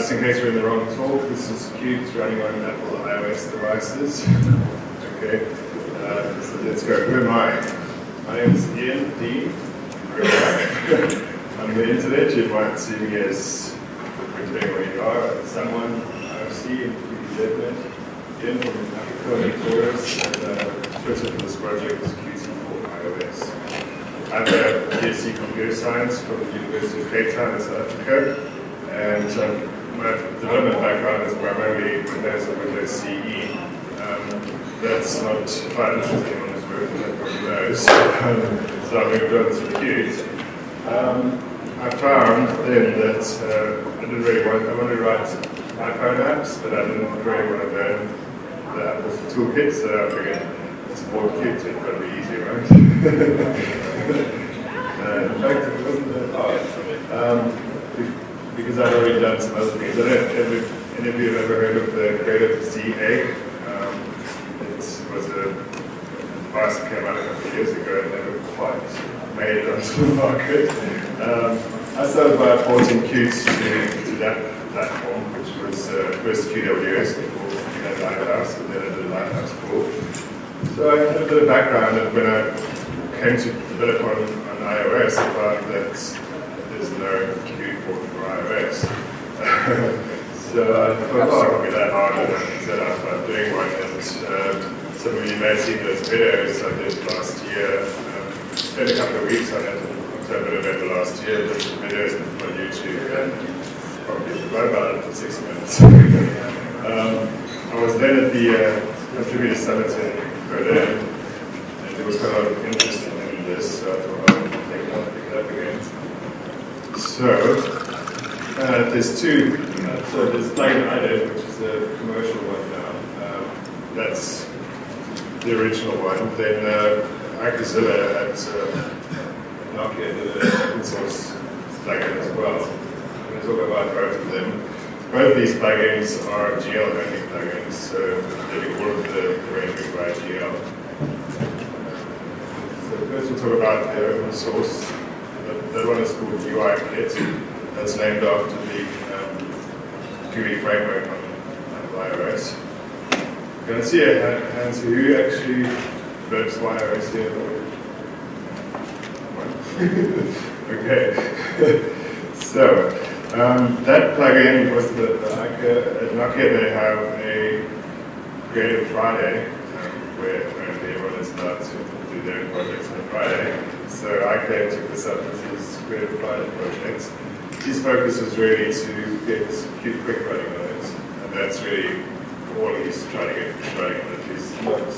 just in case we're in the wrong talk, this is Qt running on Apple iOS devices. Okay, so let's go. Who am I? My name is Ian Dean. On the internet, you might see me as, depending where you are, someone IOC in DevDays. Ian from Africa, Taurus, and Twitter for this project is Qt for iOS. I have a PhD computer science from the University of Cape Town in South Africa, and my development background is primarily Windows and Windows CE. That's not fun as anyone who's worked on that probably knows. So I've moved on to Qt. I found then that I didn't really want to write iPhone apps, but I didn't really want to learn the Apple's toolkit, so I figured it's more Qt, so it's got to be easy, right? In fact, it wasn't that hard. Because I'd already done some other things. I don't know if any of you have ever heard of the Creative C egg. It was a device that came out a couple of years ago and never quite made it onto the market. I started by porting Qt to that platform, which was first QWS before we had Lighthouse, and then I did Lighthouse 4. So I had a bit of background, and when I came to develop on iOS, I found that there's no Qt port for iOS. So I thought, oh, it won't be that hard, and I set out about doing one. And some of you may have seen those videos I did last year. In a couple of weeks, I had October, November last year, did some videos on YouTube, and probably forgot about it for 6 minutes. I was then at the Contributor Summit in Berlin, and there was quite a lot of interest in this, so I thought, I'll pick it up again. So, there's two. So there's plugin I did, which is the commercial one now. That's the original one. Then Akazilla at Nokia did an open source plugin as well. I'm going to talk about both of them. Both these plugins are GL-only plugins, so they record the rendering by GL. So first we'll talk about the open source. That one is called UIKit. That's named after the GUI framework on iOS. Can I see a hand? So who actually develops iOS here? Okay. So that plugin was at Nokia they have a Creative Friday where apparently everyone is allowed to do their projects on Friday. So I took this up as his Creative Friday project. His focus is really to get Qt Quick running on it, and that's really all he's trying to get running on it. He's not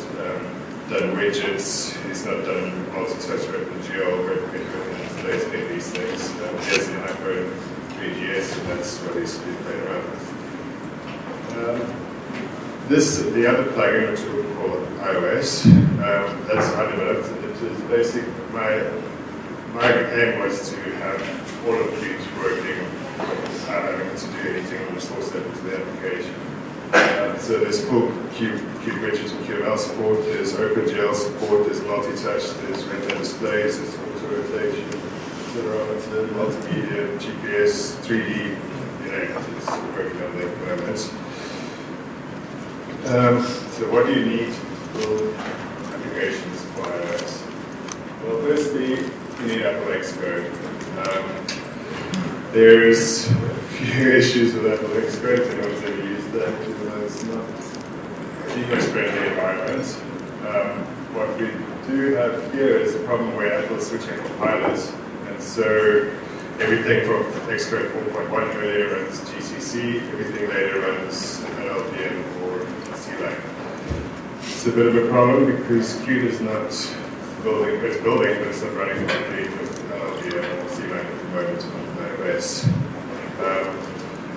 done widgets, he's not done multi-touch OpenGL, he's basically these things. He has the iPhone 3GS, and that's what he's been playing around with. The other plugin, which we'll call iOS, that's how I developed it. It is basic. My aim was to have all of Qt working without having to do anything on the source level to the application. So there's full Qt widgets and QML support, there's OpenGL support, there's multi-touch, there's render displays, there's auto-rotation, accelerometer, multimedia, GPS, 3D, it's working on that at the moment. So what do you need to build applications for iOS? Well, firstly, you need Apple Xcode. There's a few issues with Apple Xcode. If anyone's ever used that, even though it's not a Linux-friendly environment. What we do have here is a problem where Apple's switching compilers, and so everything from Xcode 4.1 earlier runs GCC, everything later runs LLVM or CLang. It's a bit of a problem because Qt is not building, but it's not running properly with LLVM or CLang at the moment on iOS.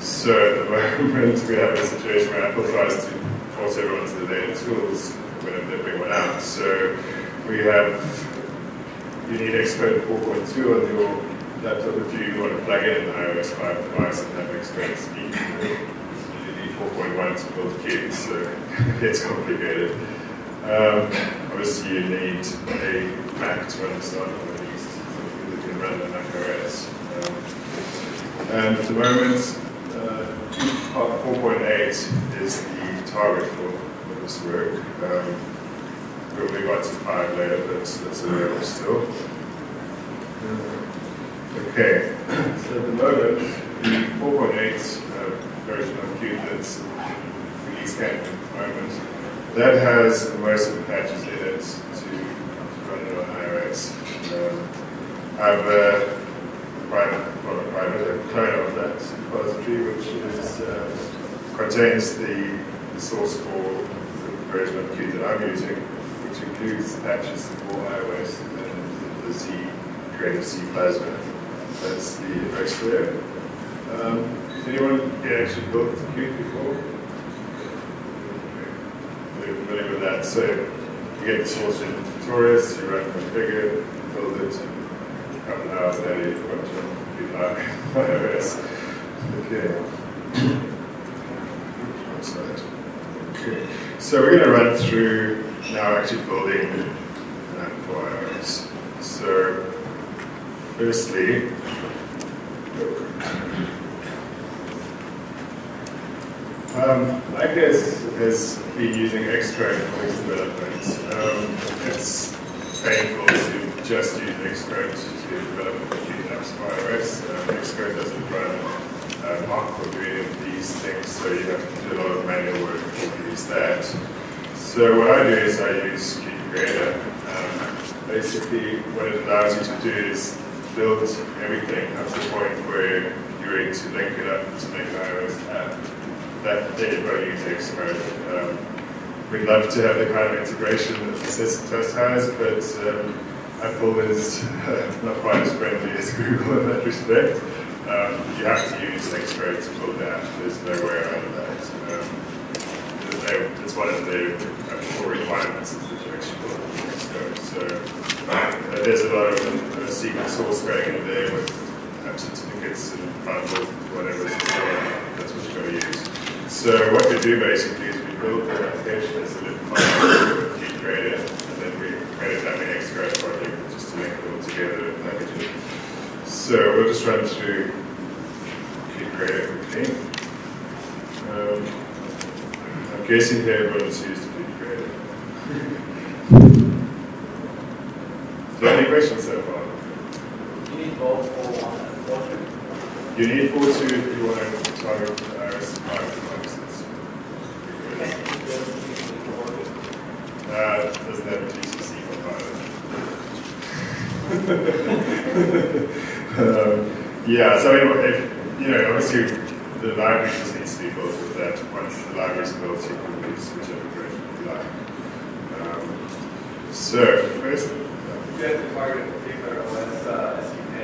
So at the moment we have a situation where Apple tries to force everyone to the latest tools whenever they bring one out. So you need Xcode 4.2 on your laptop if you want to plug in an iOS 5 device and have Xcode speed. You need 4.1 to build Qt, so it gets complicated. Obviously you need a Mac to understand all of these, so you can run the Mac OS. And at the moment, 4.8 is the target for this work. We'll move on to 5 later, but that's available still. Okay, so at the moment, the 4.8 version of Qt that's release candidate at the moment, that has most of the patches in it to run it on iOS. I have a clone of that repository, which contains the source for the version of Qt that I'm using, which includes patches for iOS and the Z creative C plasma. That's the address there. Has anyone actually built Qt before? You're familiar with that. So you get the source in tutorials, you run configure, build it, a couple of hours later you've got your iOS. Okay. Okay. So we're going to run through now actually building for iOS. So firstly, iOS has been using Xcode for its development. It's painful to just use Xcode to develop Qt apps for iOS. Xcode doesn't run Mark or do any of these things, so you have to do a lot of manual work to use that. So what I do is I use Qt Creator. Basically, what it allows you to do is build everything up to the point where you're ready to link it up to make an iOS app. Then you've got to use Xcode. We'd love to have the kind of integration that the system test has, but Apple is not quite as friendly as Google in that respect. You have to use Xcode to build that. There's no way around that. It's one of the core requirements is that you actually build Xcode. So there's a lot of secret source going in there with app certificates and bundles, whatever. That's what you've got to use. So what we do basically is we build the application as a little file with Qt Creator, and then we create a dummy Xcode project just to link it all together and package it. So we'll just run through Qt Creator quickly. I'm guessing here everyone's used Qt Creator. Do you have any questions so far? You need both for one. You need 4.2 if you want to target iOS 5 devices. Doesn't have a GCC compiler. Yeah, so if, obviously the library just needs to be built with that. Once the library is built, you can use whichever version you like. So first, you have to target a particular OS SDK.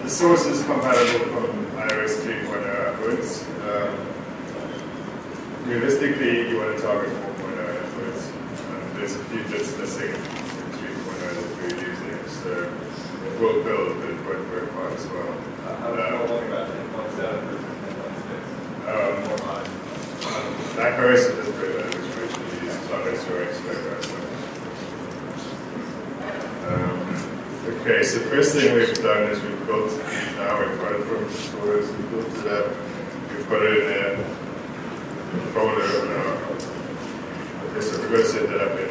The source is compatible from iOS 3.0 upwards. Realistically, you want to target 4.0 upwards. There's a few bits missing in 3.0 that we're using, so it will build, but it won't work quite as well. How long about 10.7 versus 10.6? Mac OS is just very low, which version you use. It's not necessarily Xcode. Okay, so first thing we've done is we've built it now. We've got it from the stores, we've built it up, we've got it in a folder now. Okay, so we've got to set that up in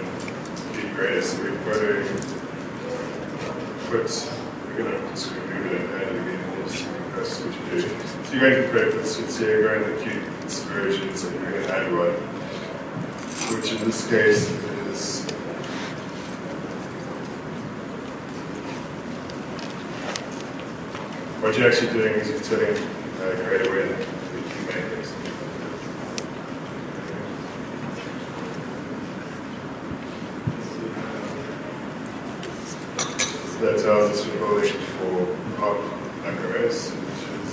Qt Creator, so we've got to we're going to just remove it and add it again, just press what you do. So you're going to preference, you'd say go in the Qt versions, and you're going to add one, which in this case is what you're actually doing is you're telling Creator where the key make is. So that tells us we're building for Mac OS, which is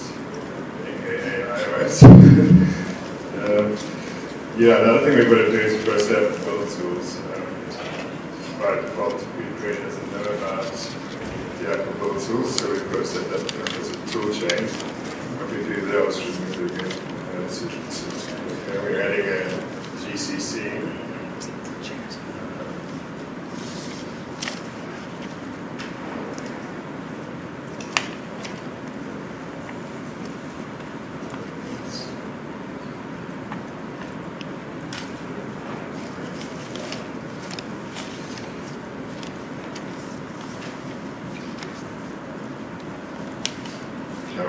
aka iOS. Yeah, the other thing we've got to do is we've got to set up the build tools. By default, Qt Creator doesn't know about the Apple build tools, so we've got to set that up as a tool chain. What we do there, I'll just remove it again. We're adding a GCC.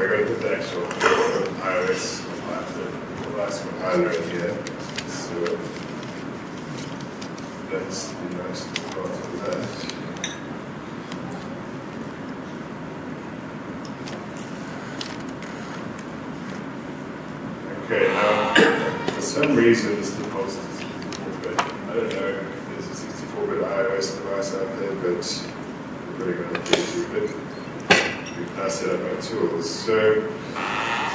we're going to put the actual iOS device compiler in here. So that's the nice part for that. Okay, now for some reason this defaults to 64-bit. I don't know if there's a 64-bit iOS device out there, but we're really going to get to it. We've now set up our tools. So the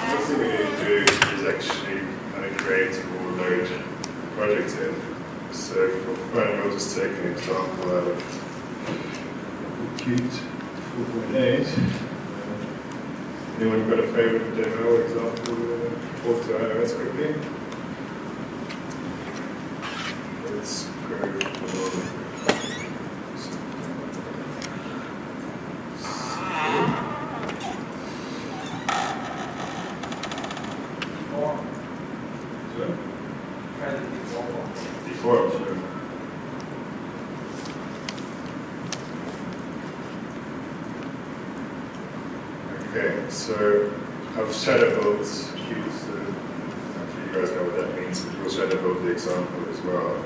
next thing we need to do is actually create or load the project in. So for fun, we'll just take an example out of Qt 4.8. Anyone got a favorite demo example talk to iOS quickly? Let's go for default, sure. Okay, so I've shadow built Qt, so hopefully you guys know what that means, but we'll shadow build the example as well.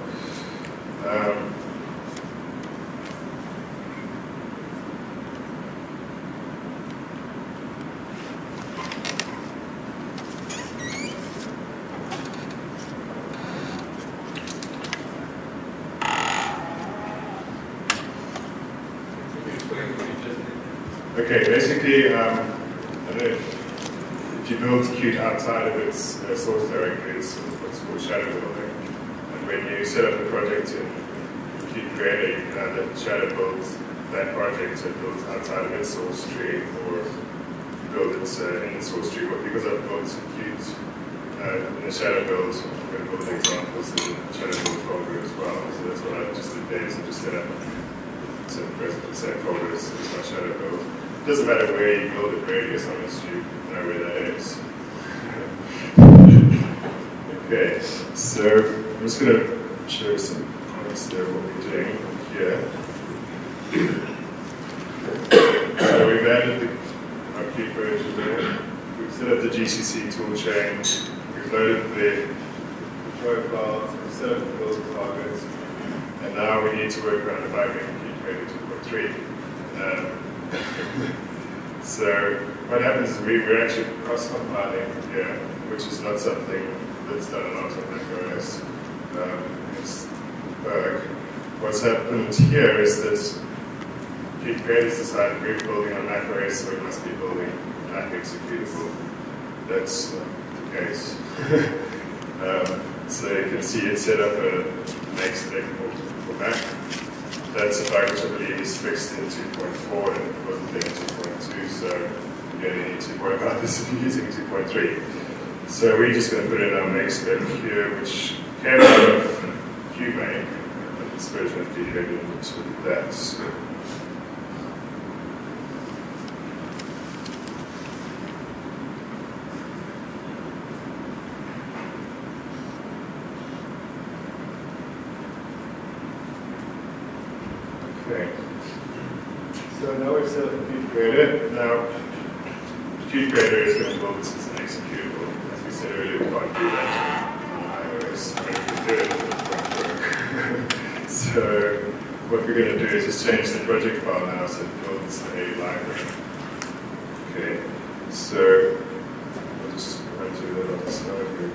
Okay, basically, I don't know if you build Qt outside of its source directory, it's what's called shadow building. And when you set up the project in Qt Creator, you can either shadow build that project and build outside of its source tree, or build it in the source tree. But because I've built Qt in the shadow build, I'm going to build the examples in the shadow build folder as well. So that's what I just did there, so just set up the same folder as my shadow build. It doesn't matter where you build it really, as long as you know where that is. Okay, so I'm just going to show you some points there of what we're doing here. So we've added our Qt version there. We've set up the GCC toolchain. We've loaded the profile. We've set up the build targets. And now we need to work around debugging Qt Creator 2.3. So what happens is we're actually cross-compiling here, which is not something that's done a lot on iOS. It's bug. What's happened here is that Qt Creator's decided we're building on macOS, so we must be building Mac executable. That's not the case. So you can see it set up a make spec for Mac. That's a bug which I believe is fixed in 2.4 and it wasn't there in 2.2, so you only need to worry about this if you're using 2.3. So we're just going to put in our make spec here, which came out of QMake, this version of Qt Creator looks like that. Okay, so now we've set up the Qt Creator. Now, Qt Creator is going to build this as an executable. As we said earlier, we can't do that on iOS. But if we do it, it won't work. So, what we're going to do is just change the project file now so it builds a library. Okay, so I'll just run through that on the slide here.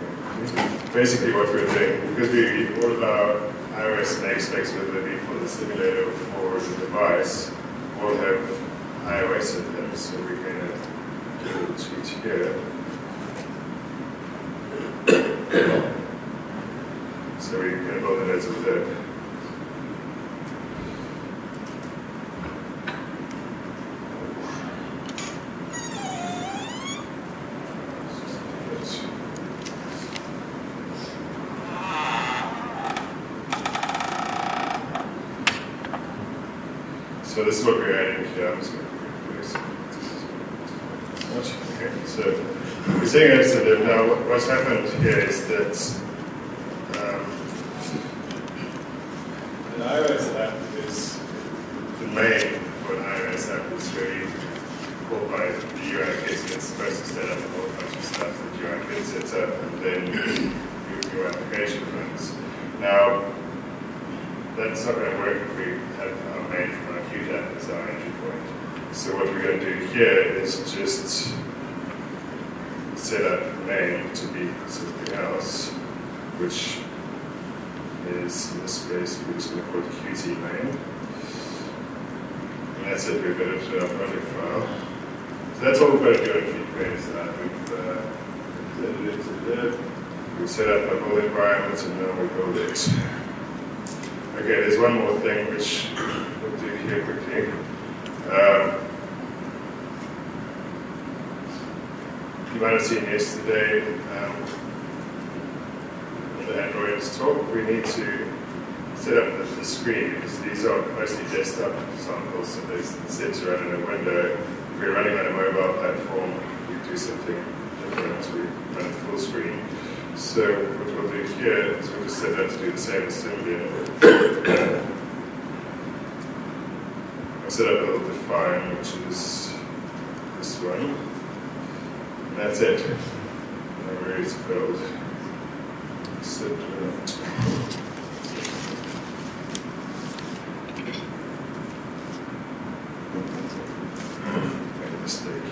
Basically, what we're doing, because all of our iOS make specs, whether they be for the simulator or for the device, all have iOS in them, so we're going to do a little tweak here. So we're going to build it as a lib. So this is what we're adding here. I'm just going to put this. Okay, so we're saying as a div. Now, what's happened here is that an iOS app is the main for an iOS app is very called by the UI kit, and it's supposed to set up a whole bunch of stuff that UI kit sets up, and then your application runs. Now, that's not going to work if we have our main from our QDAP as our entry point. So what we're going to do here is just set up main to be something else, which is, in this case, we're just going to call it Qt main. And that's it, we've got it to our project file. So that's all we've got to do in DevDays. We've set up our build environment and now we build it. Okay, there's one more thing which we'll do here quickly. You might have seen yesterday in the Android talk, we need to set up the screen because these are mostly desktop samples, so they're set to run in a window. If we're running on a mobile platform, we do something different, we run it full screen. So what we'll do here is we'll just set that to do the same assembly. I'll set up a little define, which is this one. And that's it. Now we're ready to build. Set made a mistake here.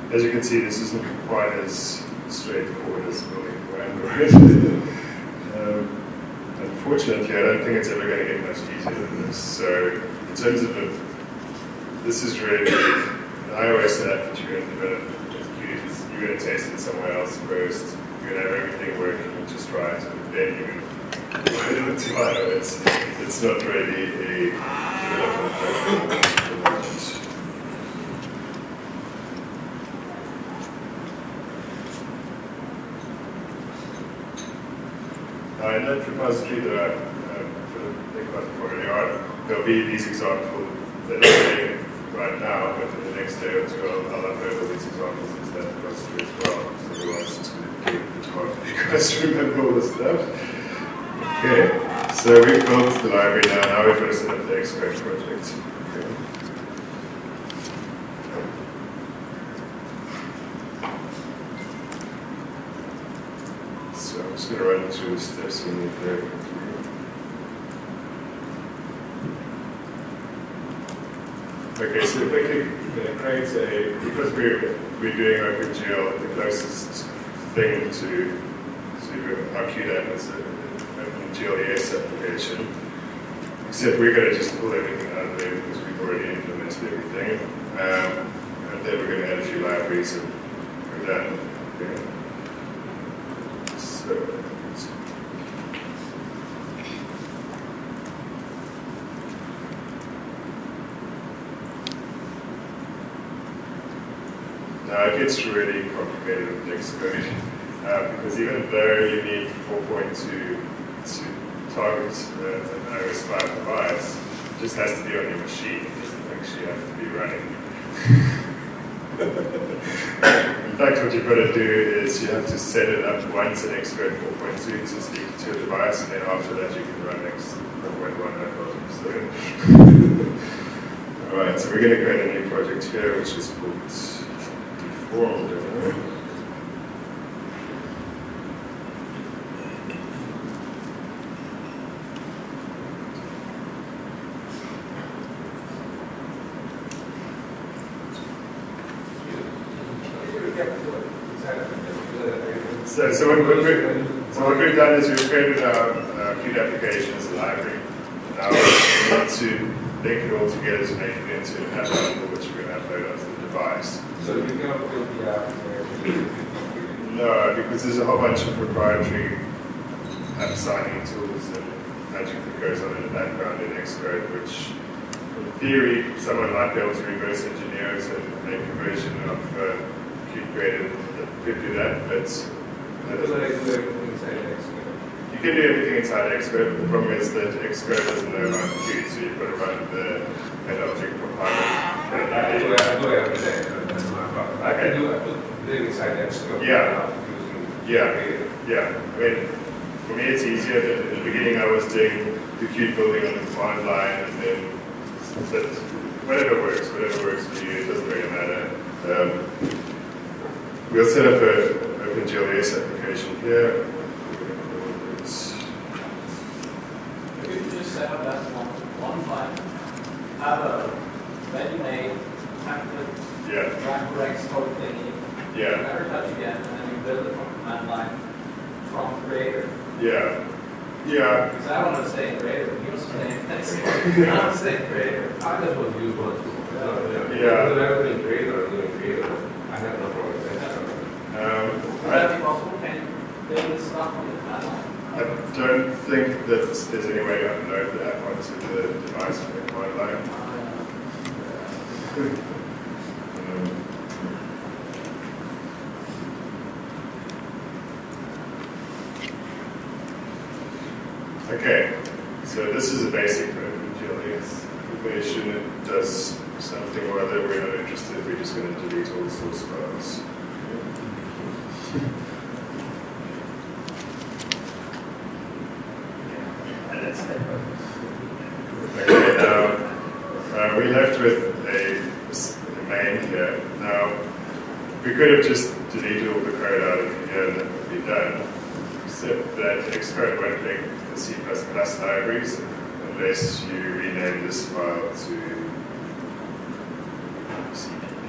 As you can see, this isn't quite as straightforward as building for Android. Unfortunately, I don't think it's ever going to get much easier than this. So, in terms of this is really an iOS app that you're going to develop with Qt. You're going to test it somewhere else first. You're going to have everything working just right, and then you're going to put it into iOS. It's not really a development platform. In that repository that I put a link button for earlier, there'll be these examples that I'm doing right now, but in the next day or two I'll upload all these examples into that repository as well. So otherwise it's going to be a bit hard for you guys to remember all this stuff. Okay, so we've built the library now. Now we've got to set up the Xcode project. Okay. So I'm just going to run through the steps we need there. Okay, so if we can create because we're doing OpenGL, the closest thing to our QDAP is an OpenGLES application. Except we're going to just pull everything out of there because we've already implemented everything. And then we're going to add a few libraries and we're done. Okay. Now it gets really complicated with Xcode because even though you need 4.2 to target an iOS 5 device, it just has to be on your machine. It doesn't actually have to be running. In fact, what you've got to do is you have to set it up once in Xcode 4.2 to stick to a device, and then after that you can run X 4.1 no problem. So, alright, so we're going to create a new project here, which is called Deformed. So what we've done is we've created our Qt application as a library. Now we need to link it all together to make it into an app bundle, which we're going to upload onto the device. So you cannot build the app. No, because there's a whole bunch of proprietary app signing tools and magic that goes on in the background in Xcode, which in theory someone might be able to reverse engineer it and make a version of Qt Creator that could do that, but you can do everything inside Xcode, but the problem is that Xcode doesn't know about Qt, so you've got to run the head object compiler. I do everything, that's my problem. I can do it inside Xcode. Yeah. I mean, for me it's easier. At the beginning I was doing the Qt building on the command line, and then whatever works for you, it doesn't really matter. We'll set up an OpenGLS application here. If you just set up that one line, have a ready-made template, Xcode thingy, never touch again, and then you build it from command line from Creator. Because I want to stay in Creator, you want to stay in Xcode. I want to stay in Creator. I just want to use one tool. Yeah. Because I've been Creator, I have no problem with that. Would that be possible? Can you build this stuff on the command line? I don't think that there's any way to upload the app onto the device from the command line. Okay, so this is a basic OpenGLS version. It does something or other. We're not interested. We're just going to delete all the source files. Okay, now we're left with a main here. Now, we could have just deleted all the code out of here and that would be done, except that Xcode won't make the C++ libraries unless you rename this file to CPP.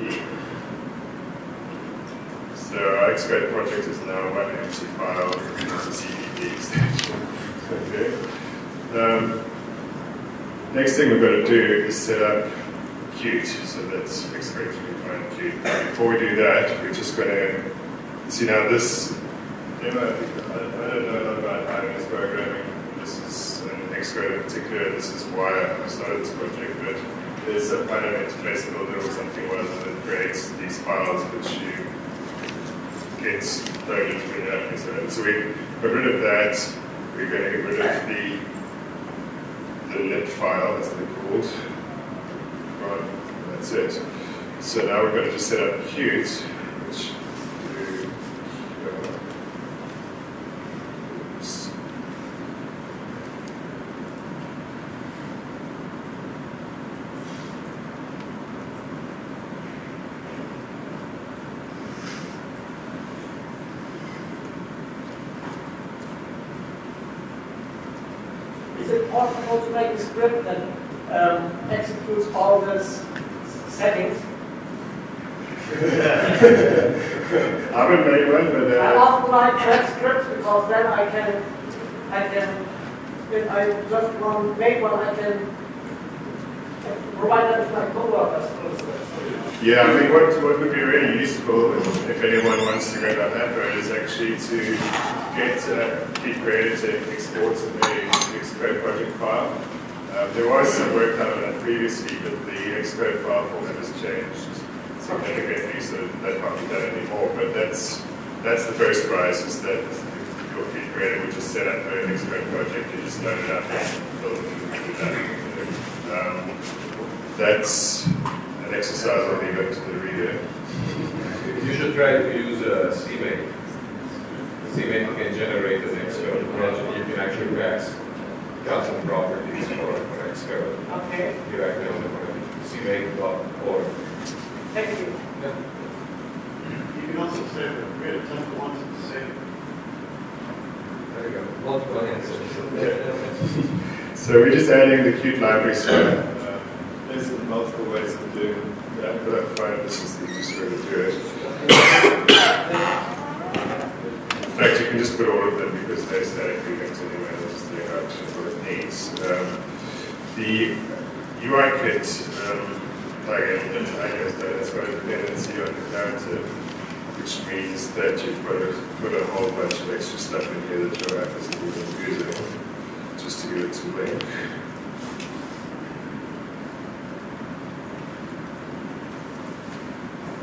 So our Xcode project is now one empty file with a CPP extension. Okay. Next thing we've got to do is set up Qt, so that's Xcode 3.5 Qt. Before we do that, we're just going to see now this. I don't know a lot about iOS programming. This is in Xcode in particular. This is why I started this project. But there's a kind of interface builder or something that creates these files which you get loaded from the app. So we got rid of that. We're going to get rid of the lib file, as they're called. Right, that's it. So now we're going to just set up Qt, which Is it possible to make a script that executes all these settings? I haven't made one, but I often like that script because then I can, if I just want to make one, I can provide that to my coworkers. yeah, I mean, what would be really useful if anyone wants to go down that road is actually to get Qt Creator to export to the Xcode project file. There was some work done on that previously, but the Xcode file format has changed significantly, so that can't be done anymore. But that's the first prize, is that your Qt Creator would just set up an Xcode project, you just load it up and build it and do that. That's an exercise I'll leave up to the reader. You should try to use CMake. CMake can generate an Xcode. You can actually pass custom properties for Xcode. Okay. Directly on the CMake.org. Thank you. Yeah. You can also create a template once it's saved. There you go. Multiple answers. So we're just adding the Qt libraries here. There's multiple ways of doing that, but I find this is the easiest way to do it. In fact, you can just put all of them because they're statically linked anyway. They'll just lay out what it needs. The UI kit plugin that iOS has got a dependency on narrative, which means that you've got to put a whole bunch of extra stuff in here that your app isn't even using, just to get it to link.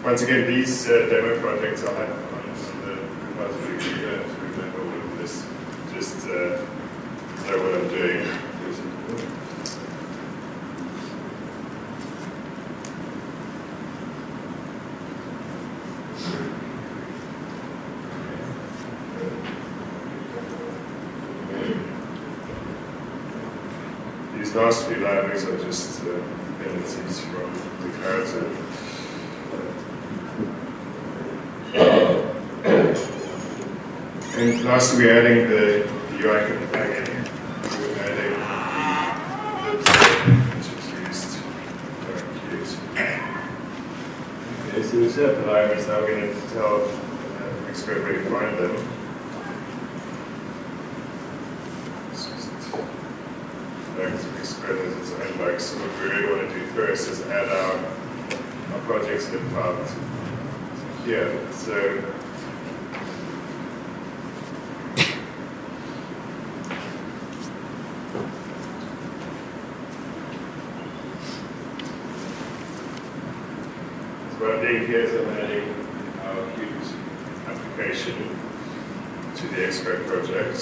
Once again, these demo projects I have on the repository, you don't have to remember all of this, just know what I'm doing. These last few libraries are just dependencies from declarative. And lastly, we're adding the UI plugin. We're adding the which is used queues. Okay, so we set up the libraries. Now we're going to tell Express where to find them. Express has its own bugs. So what we really want to do first is add our projects zip file here. So what I'm doing here is I'm adding our Qt application to the Express project,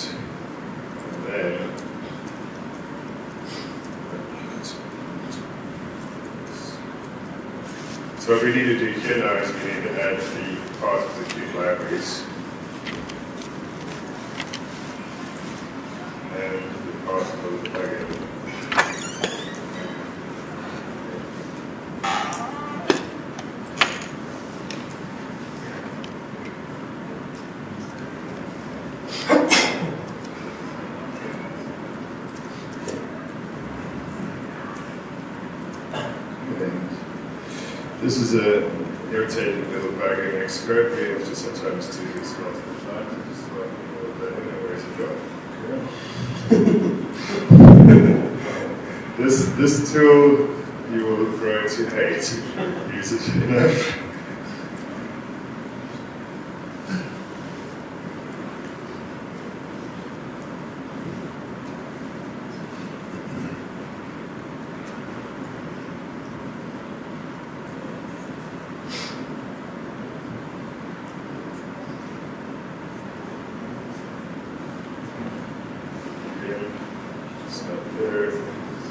and then so what we need to do here now is we need to add the path of the Qt libraries and the path of the plugin. This is a irritating little bug in Xcode. We have to sometimes do this multiple times. Just like, where's it gone? This tool you will grow to hate if you use it enough.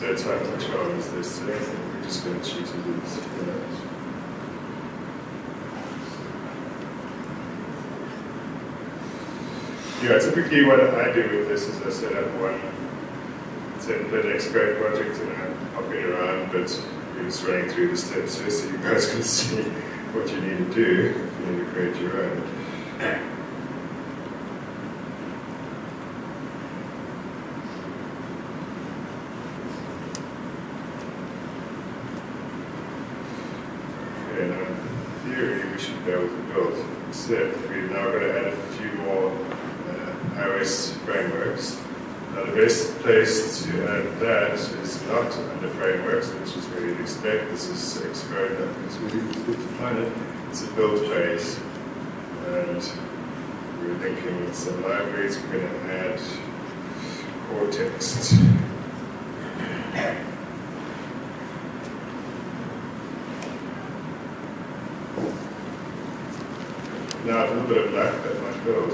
Third time to charm is this, so we're just going to cheat and do this. Yeah, typically what I do with this is I set up one template Xcode project and I'm hopping around, but we're just running through the steps here so you guys can see what you need to do if you need to create your own. And in theory, we should be able to build. Except we're now going to add a few more iOS frameworks. Now, the best place to add that is not under frameworks, which is where you'd expect. This is Xcode, that's really good to find it. It's a build phase. And we're linking with some libraries. We're going to add core text. Now, a little bit of black that might build.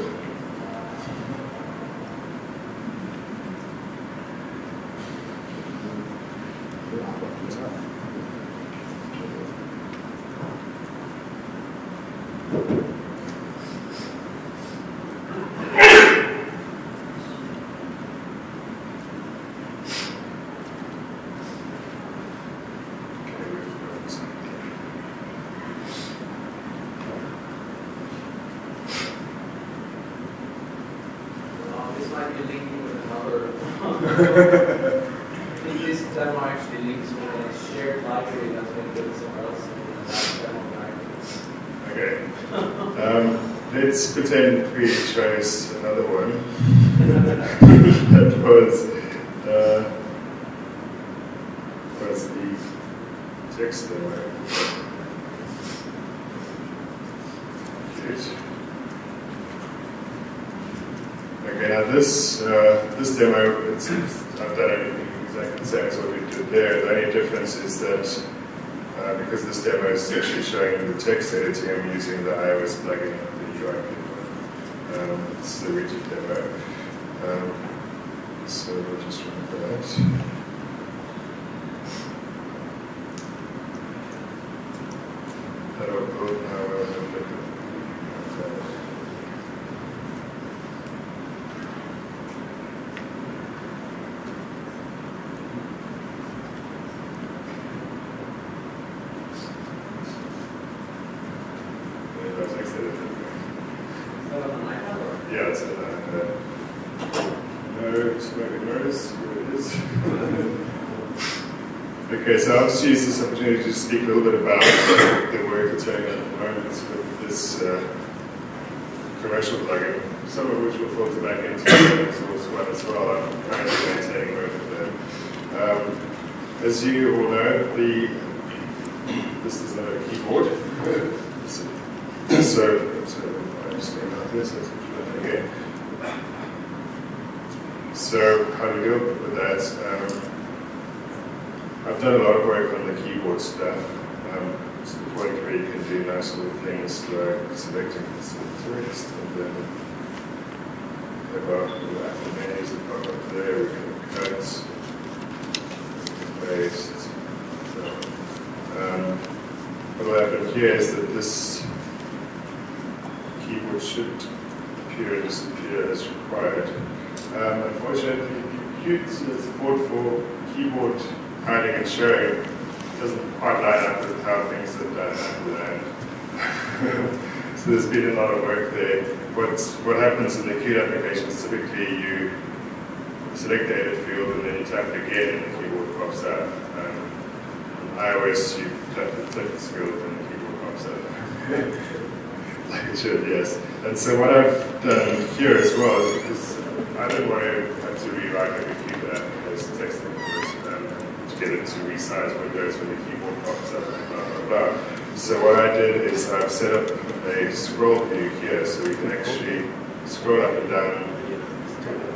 I think this demo actually links with a shared library that's been built somewhere else in that demo library. Okay. Let's pretend we chose another one. That was the text demo. Cute. Okay, now this demo, I've done everything exactly the same as what we did there. The only difference is that because this demo is actually showing the text editing, I'm using the iOS plugin of the UI. It's the widget demo. So we'll just run that. That'll go now. We'll have a look at that. Yeah, it's no smoking mirrors. Here it is. Okay, so I'll just use this opportunity to speak a little bit about the work that's going on at the moment with this commercial plugin, some of which will filter back into the source one as well. I'm currently maintaining both of them. As you all know, this is not a keyboard. So I just came out this. Again. So how do we deal with that? I've done a lot of work on the keyboard stuff, to the point where you can do nice little things like selecting the text, and then have our little Apple menus that pop up there. We can cut, paste. So, what will happen here is that this keyboard should appear and disappear as required. Unfortunately, Qt support for keyboard hiding and showing doesn't quite line up with how things are done under that. So there's been a lot of work there. What happens in the Qt application is typically you select the edit field and then you tap it again and the keyboard pops up. On iOS, you tap the text field and the keyboard pops up. Like it should, yes. And so what I've done here as well is because I don't want to have to rewrite every Qt app as text to get it to resize windows when the keyboard pops up and blah, blah, blah. So what I did is I've set up a scroll view here so we can actually scroll up and down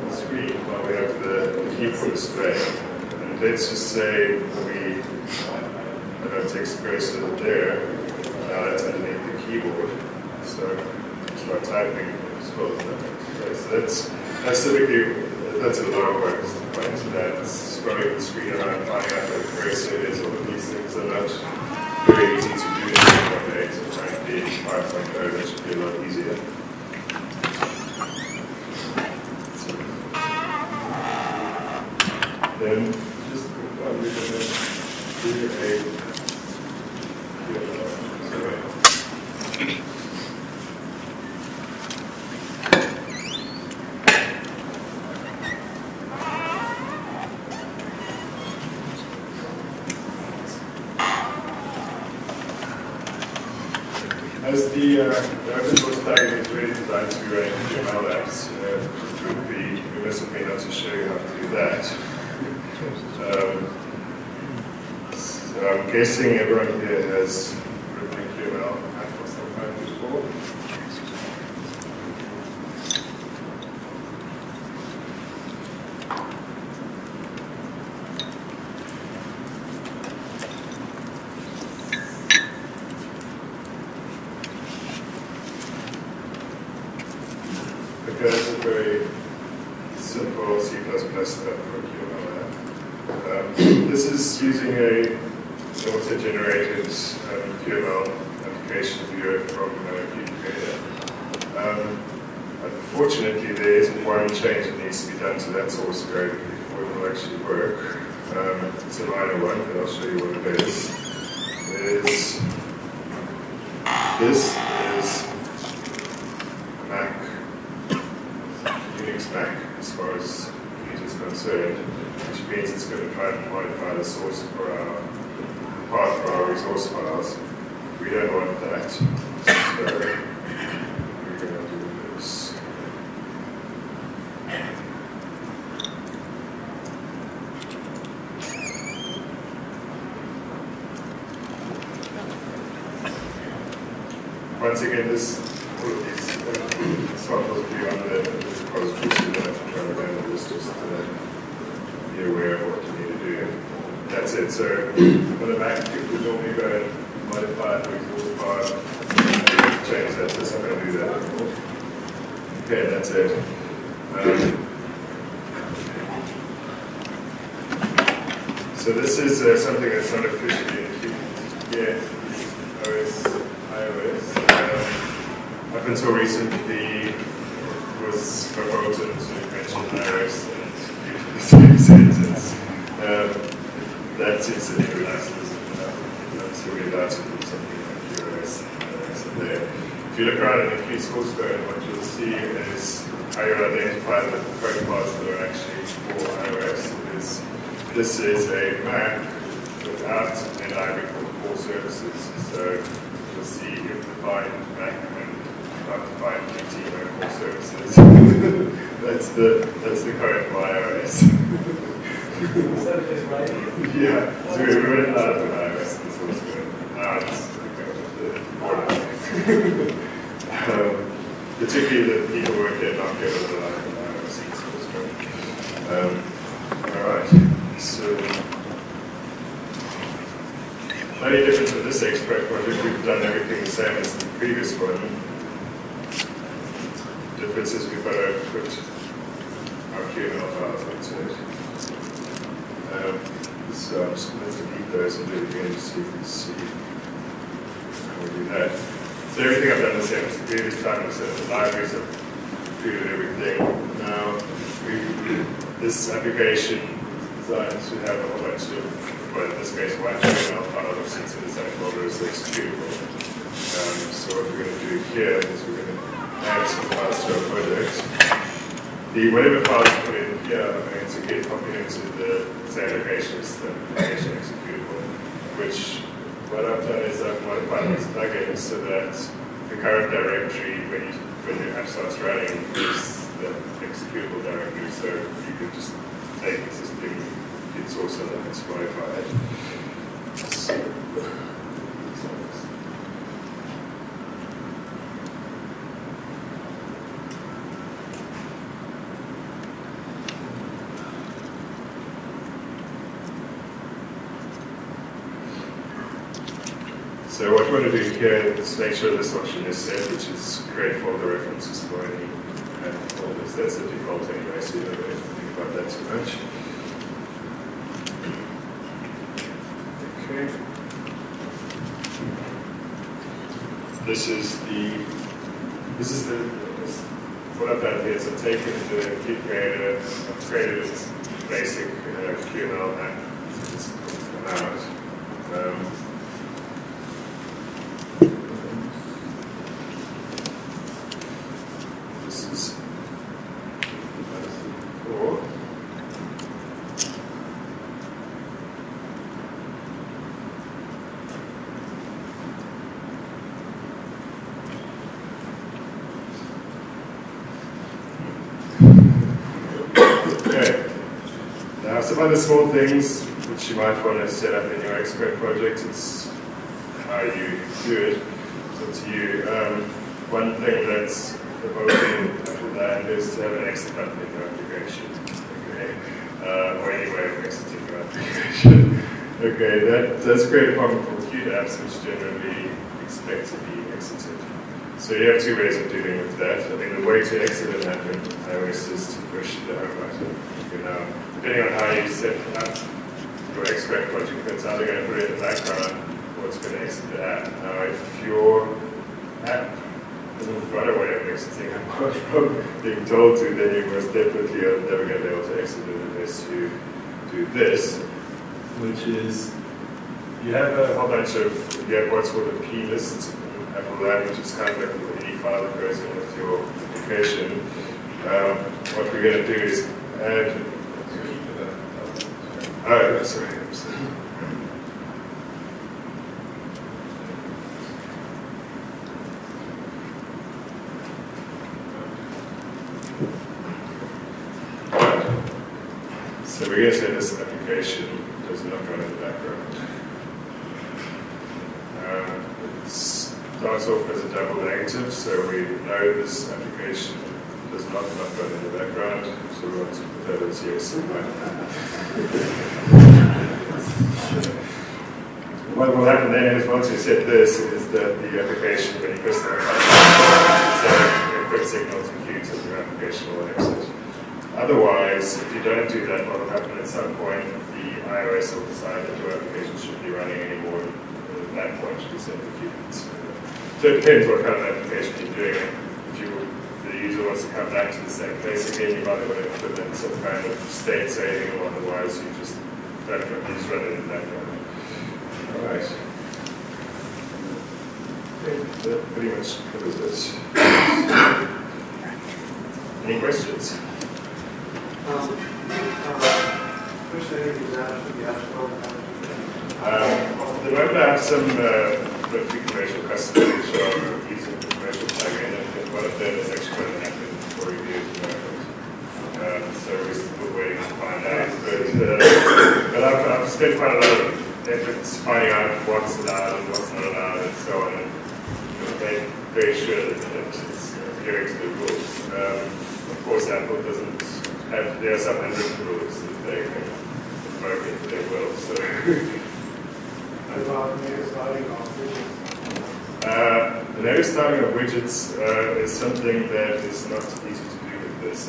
the screen while we have the keyboard display. And let's just say we have our text cursor there. Now that's underneath the keyboard. So start typing, scroll down. Okay, so that's typically, that's a lot of work into that. It's scrolling the screen around, finding out where the cursor is. All of these things are not very easy to do in 3.8. So trying to be 5.0, that should be a lot easier. Then just we're going to do as the open source plugin is really designed to be running HTML apps, it would be remiss of me not to show you how to do that. So I'm guessing everyone here has written HTML app or some kind before. That's a very simple C++ stuff for QML. This is using a auto-generated QML application viewer from Qt. Unfortunately, there is one change that needs to be done to that source code before it will actually work. It's a minor one, but I'll show you what it is. This is Mac. Unix Mac as far as Qt is concerned, which means it's going to try and modify the source for our path for our resource files. We don't want that, so we're going to do this. once again, all of these samples will be on the repository, so you don't have to try to handle this, just be aware of what you need to do. That's it. So on the back, you would normally go and modify the exhaust bar, change that, so I'm going to do that. Okay, that's it. So this is something that's not officially included yet, iOS. Up until recently, was verboten to mention iOS and use the same sentence. That seems to be relaxed. So we're allowed to do something like iOS there. If you look around in the key source code, what you'll see is how you identify the protocols that are actually for iOS. This is a Mac without a library called core services. So you'll see if defined Mac and not defined QT core services. that's the code for iOS. So it is right. Yeah. So we went out of iOS in the source code. Now it's particularly the people working at not good with the iOS source code. All right. So, the only difference with this expert project, we've done everything the same as the previous one. The difference is we've got to put our QML files into it. So I'm just going to delete those and do it again so you can see how we do that. So everything I've done the same as the previous time. So the libraries have included everything. Now, this application designed to have a whole bunch of, well, in this case, one HTML file that sits in the same folder as the executable. So what we're going to do here is we're going to add some files to our project. Whatever files you put in here are going to get copied into the same location as the application executable, which what I've done is I've modified these plugins so that the current directory, when your app starts running, is the executable directory. So you can just take existing Git source and then it's modified. So what we want to do here is make sure this option is set, which is create folder references for any folders. That's the default anyway, so you don't have to think about that too much. Okay. This is what I've done here is I've taken the Git creator, I've created a basic QML app. It's come out. Some other small things which you might want to set up in your expert project, it's how you do it. It's up to you. One thing that's promoting that is to have an exit button in your application. Okay. Or any way of exiting your application. Okay, that does create a problem for queued apps which generally expect to be exited. So you have two ways of dealing with that. I think the way to exit an app in iOS is to push the home button. Depending on how you set up your expert project, that's either going to put it in the background or it's going to exit the app. Now, if your app hasn't got a way of exiting apart from being told to, then you most definitely are never going to be able to exit it unless you do this, which is you have a whole bunch of, you have what's called a plist in Apple Lab, which is kind of like any file that goes in with your application. What we're going to do is add. Oh, sorry. So we're going to say this application does not run in the background. starts off as a double negative, so we know this application does not run in the background, so we want to put that as yes. What will happen then is once you set this, is that the application, when you press the button, a quick signal to queue to your application will exit. Otherwise, if you don't do that, what will happen at some point, the iOS will decide that your application shouldn't be running anymore at that point to set the queue. So it depends what kind of application you're doing. If the user wants to come back to the same place again, you might want to implement some kind of state saving, or otherwise you just run it in that way. All right. That pretty much covers it. Any questions? Which thing is that for the App Store? At the moment I have some commercial customers which are using the commercial plugin, and one of them is actually got an app in for review at the moment. So we're still waiting to find out. But I've spent quite a lot of effort finding out what's allowed and what's not allowed and so on, and make very sure that it's adhering to the rules. Of course, Apple doesn't have, there are some unwritten rules that they can invoke if they will. So. The native styling of widgets is something that is not easy to do with this.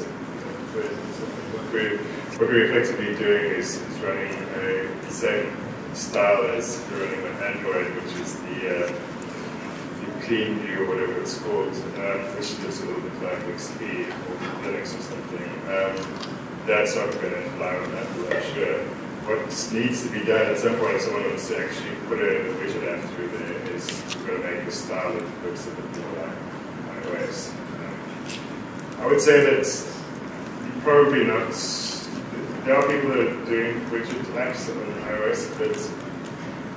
What we're effectively doing is running the same style as we're running on Android, which is the clean view or whatever it's called, which looks a little bit like XP or Linux or something. That's not going to fly on Apple, I'm sure. What needs to be done at some point if someone wants to actually put a widget app through there is we've got to make a style that looks a bit more like iOS. I would say that probably not. There are people that are doing widget apps on iOS, but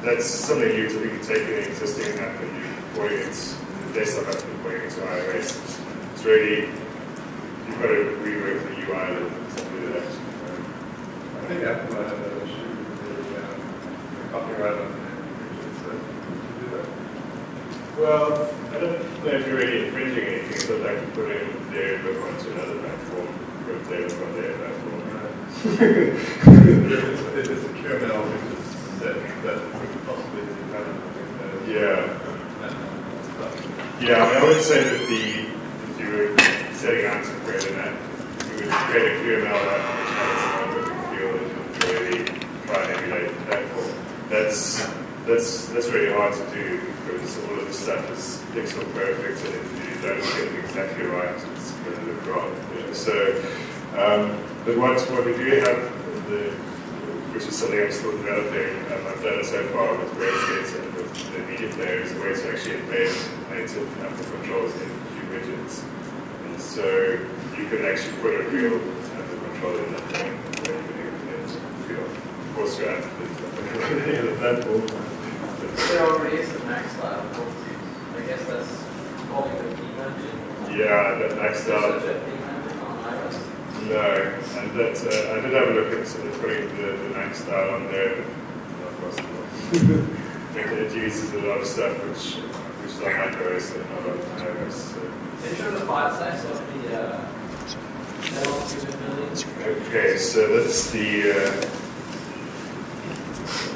that's something you typically take an existing app and you're porting it, the desktop app and porting it to iOS. It's really, you've got to rework the UI and something like that. I think Apple might have that issue with the copyright on widgets that do that. Well, I don't know if you're really infringing anything, but I can put in their look onto another platform, put their look on their platform. If it's a QML widget that could possibly be dependent. Yeah. Yeah, I would say that if you were setting out to create an app, you would create a QML app which has a look and feel and really try and emulate the platform. That's really hard to do because all of the stuff is pixel perfect, and if you don't get it exactly right, it's going to look wrong. You know? So, but what we do have, which is something I'm still developing, I've done it so far with WebKit and with the media player, is a way to actually embed native Apple controls in widgets. And so you can actually put a real Apple control in that thing where you can implement real. Of course, you have to the platform. There already is a Max style. I guess that's calling the theme engine. Yeah, that Max style. No, and that I did have a look at putting the Max style on there, but not possible. It uses a lot of stuff which is on iOS and not on iOS. So. Can you show the file size of the Okay, so that's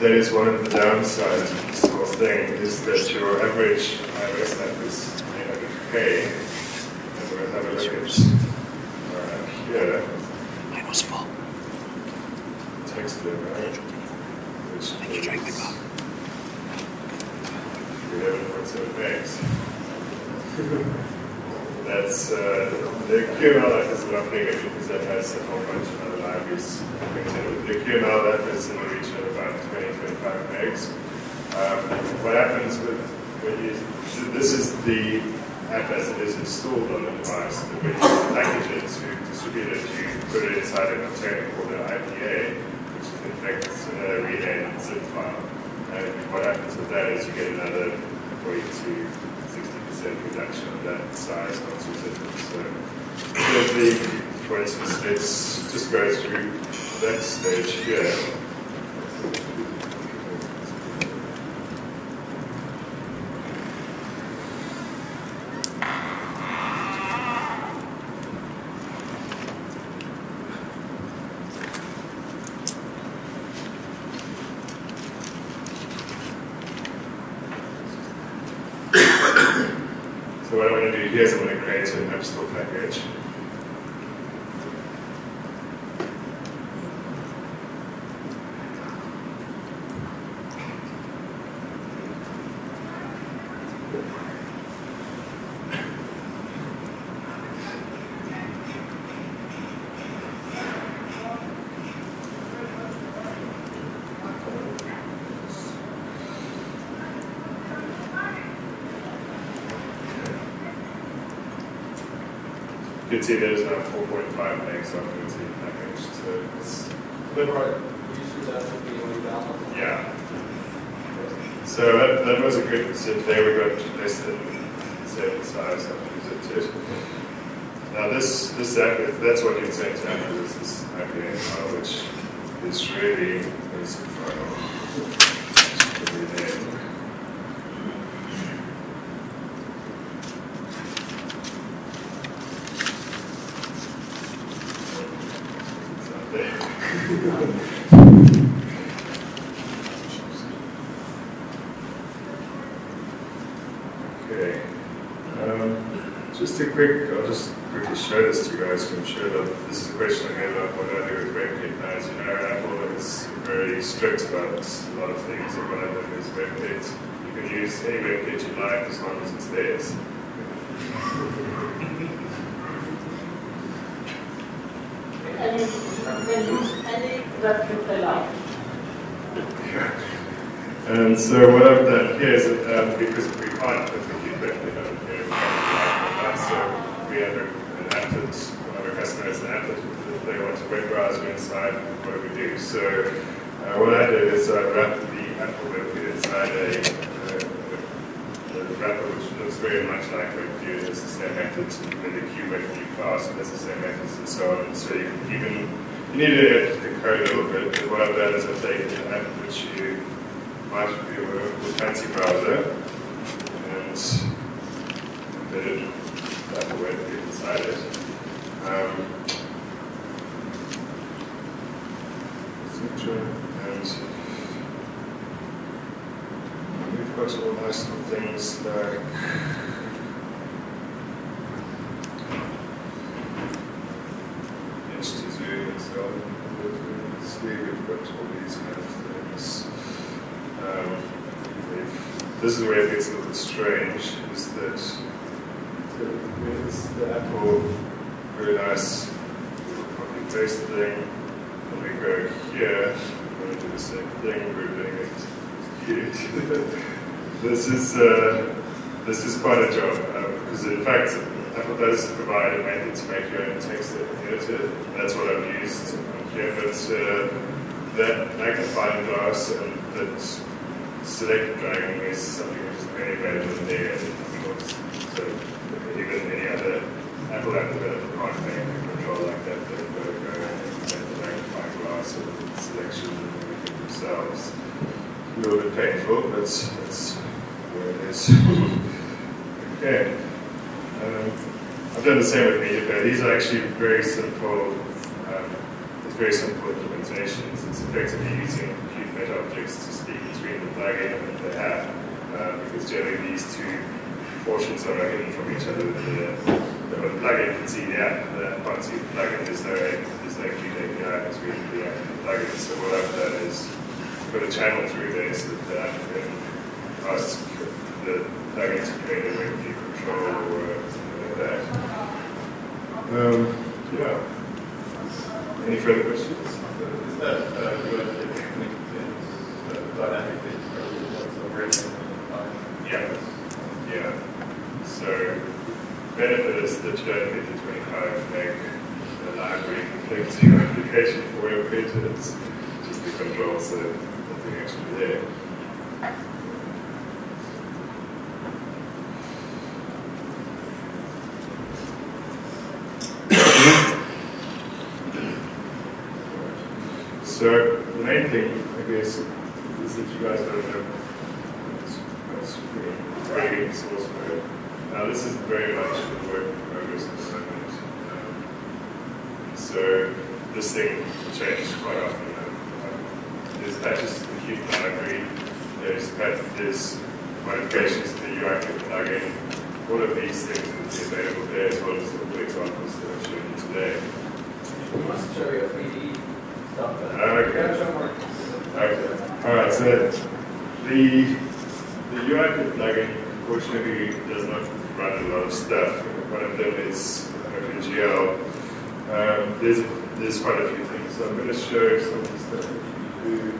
that is one of the downsides of this whole thing, is that your average iOS app is 800K, and we'll have a look at here. Mine was full. Text it, right? Thank you, drink my cup. 11.7 megs. That's the QML app is a lot bigger because that has a whole bunch of other libraries. The QML app is in the region of about 20-25 megs. What happens when you, this is the app as it is installed on the device, but when you package it to distribute it, you put it inside a container called an IPA, which is in fact a renamed zip file. And what happens with that is you get another 40 to 60% reduction of that size once you zip it. So, for instance, let's just go through that stage here. what I'm going to do here is I'm going to create an App Store package. You can see there's now 4.5 megs of the package, so it's yeah. So that was a good zip there. We got less than 7 size after we zipped it. Now this app, that's what you'd say to happen is this IPA file, which is really a zip file. Should be there. Okay. I'll just quickly show this to you guys. I'm sure that this is a question I get about what I do with WebKit. As you know, Apple is very strict about a lot of things, and one of them is WebKit. You can use any WebKit you like as long as it's theirs. And you can use any WebKit they like. Yeah. And so what I've done here is, because we can't execute WebKit on here, so we have an app that one of our customers has an app that they want a web browser inside. What do we do? So what I did is I wrapped the Apple WebKit inside a wrapper which looks very much like WebView. It's the same methods in the QWebView class, and it's the same methods and so on. So you need to decode a little bit, but what I've done is I've taken an app which you might be aware of with Fancy Browser and embedded Apple WebView inside it. And we've got all nice little things like HTZ and so on. We've got all these kind of things. This is where it gets a little bit strange, is that this is the Apple very nice copy paste thing. When we go here, we're going to do the same thing, we're doing it cute. This is quite a job, because in fact Apple does provide a method to make your own text editor. That's what I've used here, but that magnifying glass and that select dragging is something which is very available in there. So even any other Apple app developer can't make a control like that. They've got to go and implement the magnifying glass and selection themselves. A little bit painful, but that's where it is. Okay. I've done the same with MediaPlayer. These are actually very simple. It's very simple implementations. It's effectively using Qt meta objects to speak between the plugin and the app, because generally these two portions are hidden from each other. The plugin can see the app, and the app can't see the plugin. There's no Qt API between the app and the plugin. So what I've done is put a channel through there so that the app can ask the plugin to create a WebView control or something like that. Yeah. Any further questions? Is that good technique dynamic Yeah. Yeah. So benefit is that you don't need the 25 meg library linked to your application for WebKit. It's just the control, so nothing actually there. So the main thing, I guess, is that you guys don't know what's creating source code. Now this is very much a work in progress at the moment. So this thing will change quite often. There's patches to the Qt library, there's modifications to the UIKit plugin, all of these things will be available there as well as the examples that I've shown you today. We must show you 3D stuff. Okay. Okay. All right. So the UI plugin unfortunately does not run a lot of stuff. One of them is OpenGL. There's quite a few things. So I'm going to show some of the stuff that you do.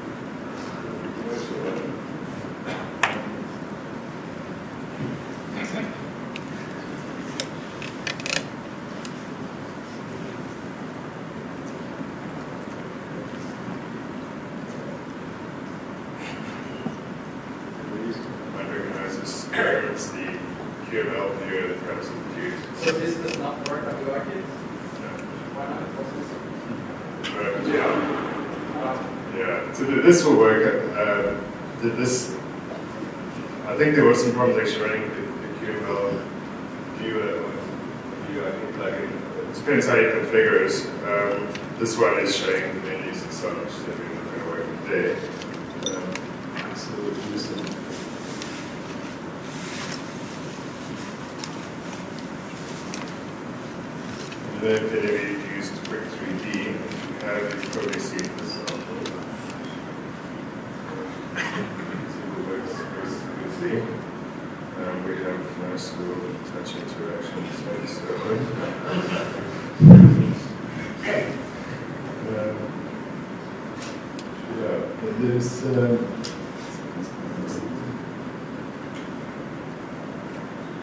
It's the QML view that comes with views. So this does not work on UI kit? No. Why not? What's this? Yeah. So this will work. I think there were some problems actually running the QML viewer on the UI plugin. It depends how you configure it. This one is showing the menus and so on, which is definitely not going to work there. So we'll do some. And then if you used Quick 3D, you've probably seen this sample. See what works smoothly. We have nice little touch interaction space. Yeah, but there's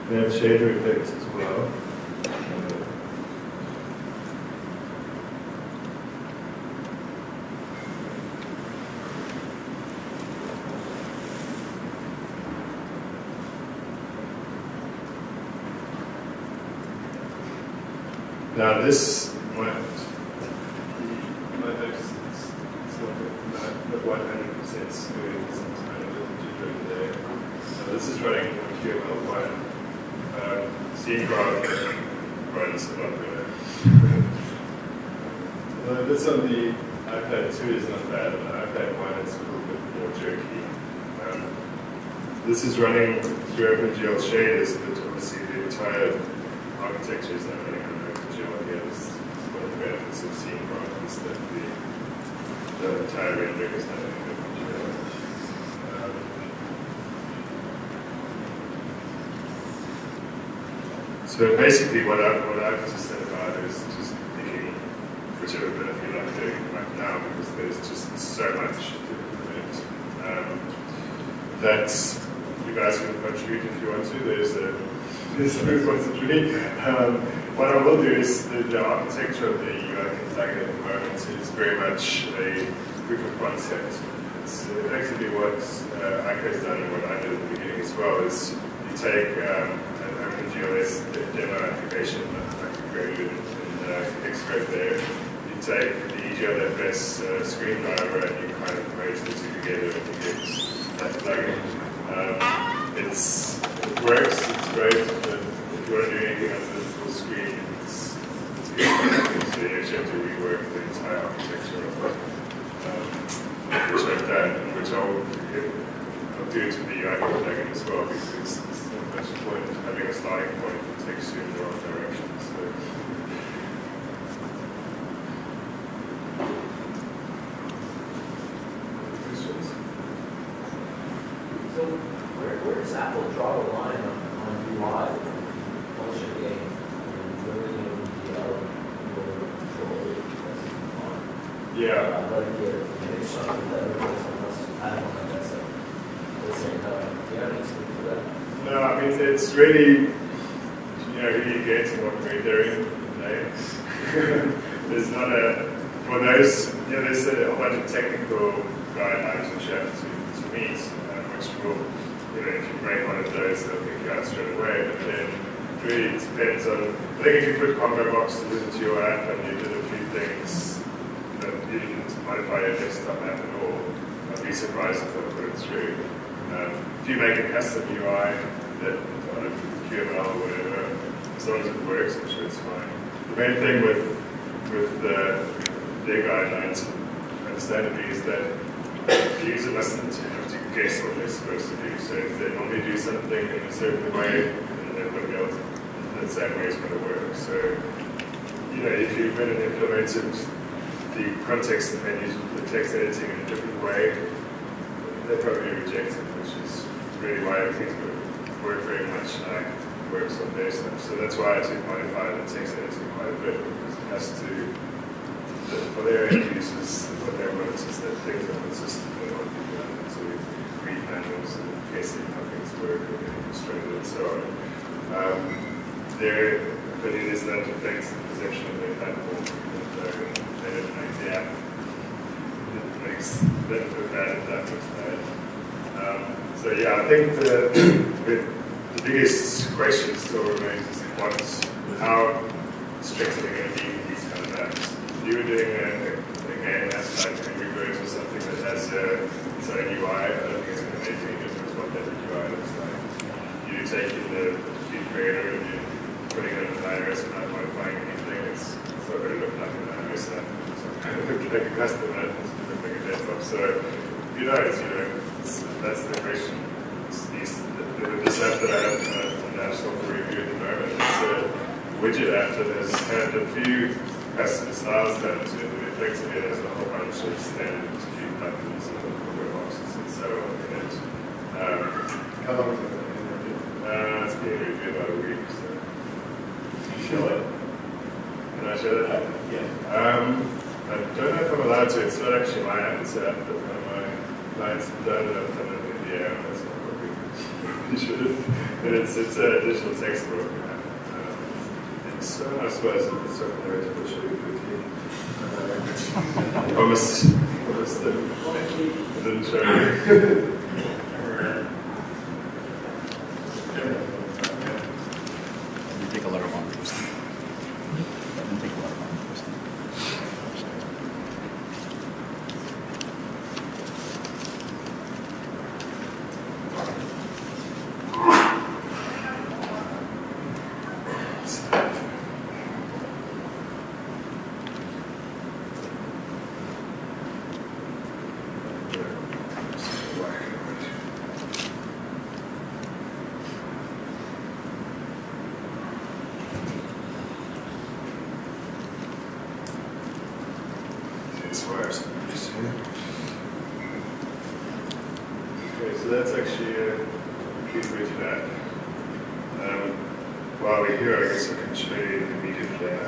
we have shader effects as well. Now this might notice it's not 100% smooth, some kind of little jitter there. So this is running on QML1. Scene graph runs a lot better. This on the iPad 2 is not bad. On the iPad 1 it's a little bit more jerky. This is running through OpenGL shaders, but obviously the entire architecture is not running on OpenGL. One of the benefits of seeing graph is that the entire rendering is not in OpenGL. So basically what I've just said about it is just picking whichever bit you like doing right now, because there's just so much to implement that you guys can contribute if you want to. There's no repository. What I will do is the architecture of the UI plugin at the moment is very much a proof of concept. It's effectively what Ike's done and what I did at the beginning as well is you take an OpenGLS demo application like we created in Xcode there. You take the EGLFS screen driver and you kind of merge the two together and you get that plugin. It works, it's great, but if you want to do anything other than full screen, it's good. So you actually have to rework the entire architecture of it, which I've done, and which I'll do it with the UI plugin as well, because it's not much point having a starting point that takes you in the wrong direction. So where does Apple draw the line on UI functioning and limiting the control? Yeah. But it's something that everybody's I don't know if that's the same. Do you have any experience for that? No, I mean, it's really, who you get and what we're doing today. There's not for those, there's a whole bunch of technical guidelines which you have to meet, which will, if you break one of those, they'll pick you out straight away. But then it really depends on, I think if you put combo boxes into your app and you did a few things that you didn't modify your desktop app at all, I'd be surprised if they'll put it through. If you make a custom UI that QML or whatever, as long as it works, I'm sure it's fine. The main thing with their guidelines, understandably, is that the user mustn't have to guess what they're supposed to do. So if they normally do something in a certain way, and everybody else, the same way it's going to work. So, you know, if you went and implemented the context and then use the text editing in a different way, they'd probably reject it, which is really why everything's going to work very much like works on their stuff. So that's why I had to modify the text editing quite a bit, because it has to, for their end users, what they want is just that things are consistent. They want to be able to read manuals and guessing how things work and illustrated and so on. Their opinion is that affects the perception of their platform. They don't make the app that makes that look bad if that looks bad. So yeah, I think the biggest question still remains is how strict are they going to be with these kind of apps? If you were doing a game that's like Angry Birds or something that has its own UI, I don't think it's going to make any difference what that UI looks like. You take in the feed creator and you're putting it on an iOS and not modifying anything, it's not going to look like an iOS app. It's not going to look like a custom app, it's going to look like a desktop. So, who knows, you know, that's the question. With this app that I have on the App Store for review at the moment, it's a widget app that has had a few custom styles done to it, but effectively it has a whole bunch of standard few buttons and web boxes and so on in it. How long has it been? It's been reviewed about a week. So. Can you show it? Can I show that? Yeah. I don't know if I'm allowed to. It's not actually my app, it's an app that one of my clients have done, and I've done it in the air. That's not what we should have. But it's a digital textbook. So I suppose it's something there to push it quickly. Almost didn't show you. You take a lot of long twisting. You take a lot of long twisting. Okay, so that's actually a good widget app. While we're here, I guess I can show you the media player.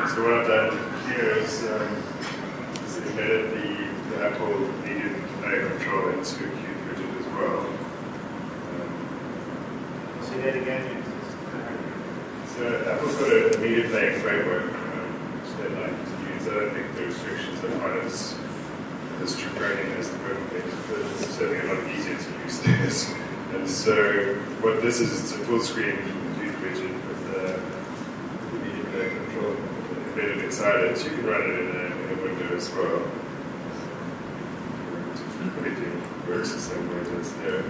So what I've done here is embedded the Apple media player control into a Qt widget as well. Say that again. So Apple's got a media playing framework which they like to use. I don't think the restrictions are quite as draconian as the Google things, but it's certainly a lot easier to use this. And so what this is, it's a full screen Qt widget with the media player control embedded inside it. So you can run it in a window as well. Everything works the same way as there.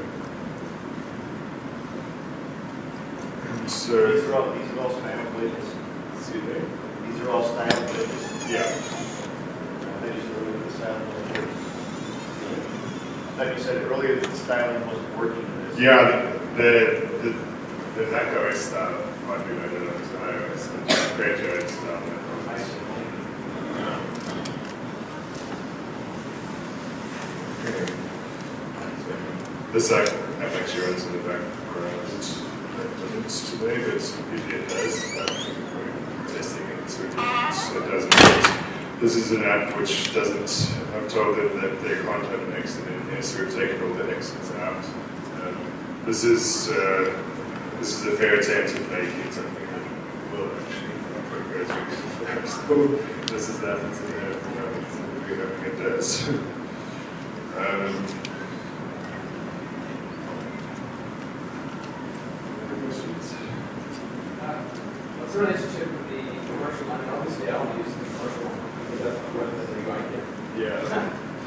So These are all style widgets. See there? These are all style widgets. Yeah. They just remove the style widgets. I thought you said earlier that the styling wasn't working in this. Yeah, the macOS style might be better than iOS. The graduate style. I see. This app actually runs in the background. It's today, but usually it does. We're testing it, so it doesn't. This is an app which doesn't. I've told them that they can't have an exit in here, so we've taken all the exits out. This is a fair attempt at making something that will actually not go through. So this is that. It's in there. We're hoping it does. What's the relationship with the commercial? I mean, obviously, I don't use the commercial one because that's the web that you're going to get. Yeah.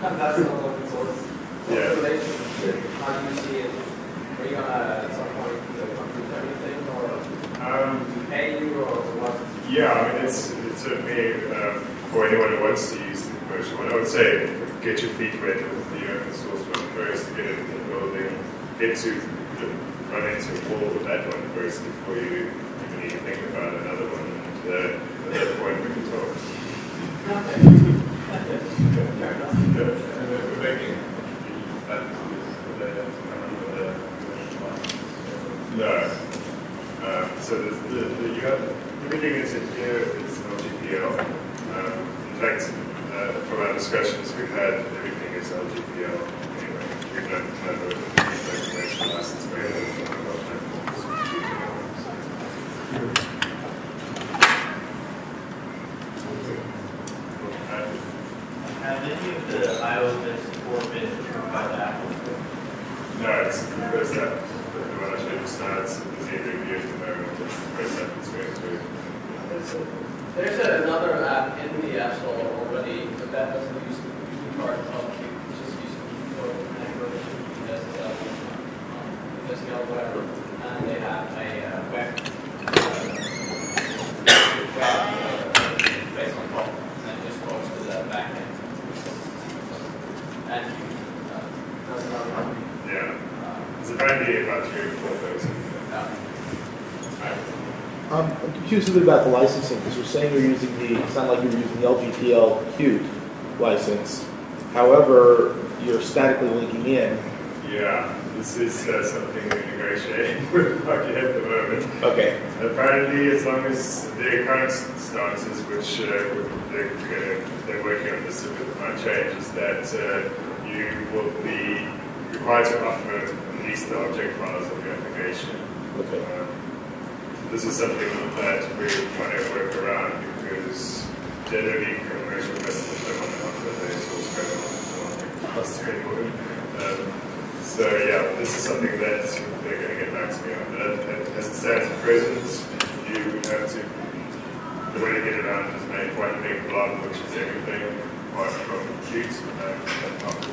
That's not open source. What's Yeah. the relationship? How do you see it? Are you going to, at some point, complete everything, or pay you, or what? Yeah, I mean, it's certainly for anyone who wants to use the commercial one, I would say get your feet wet with the open source one first, get it building, run into a wall with that one first before you even need to think about another one. And at that point we can talk. We're making No. So you have everything that's in here is LGPL. In fact, from our discussions we've had, everything is LGPL anyway. We don't have a information license available from our platforms. Have any of the iOS support been approved by that? No, it's the first step. The one I showed just now, it's in review at the moment. It's the first step it's going through. There's another app in the App Store already, but that doesn't use the part of it. It's just using for Android, SDL, whatever. And they have a web based on top, and it just goes to the back end. And that's another one. Yeah. It's apparently about 3 or 4,000. I'm confused a bit about the licensing because you're saying you're using it sounded like you were using the LGPL Qt license. However, you're statically linking in. Yeah, this is something we're negotiating with Lucky at the moment. Okay. Apparently, as long as the current stances, which they're working on this might change, is that you will be required to offer at least the object files of your application. Okay. This is something that we're trying to work around because generally commercial customers don't want to offer their source code on to anyone. So yeah, this is something that they're going to get back to me on. But as it stands at present, you have to, the way to get around is make one big blob, which is everything apart from Qt, and offer to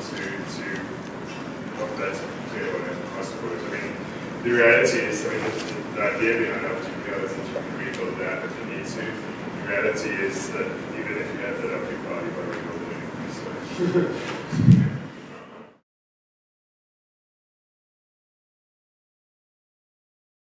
offer that to anyone in customers. I mean, the reality is, the idea behind LGPL is that you can rebuild that if you need to. The reality is that even if you have that up your body, you've already built it. So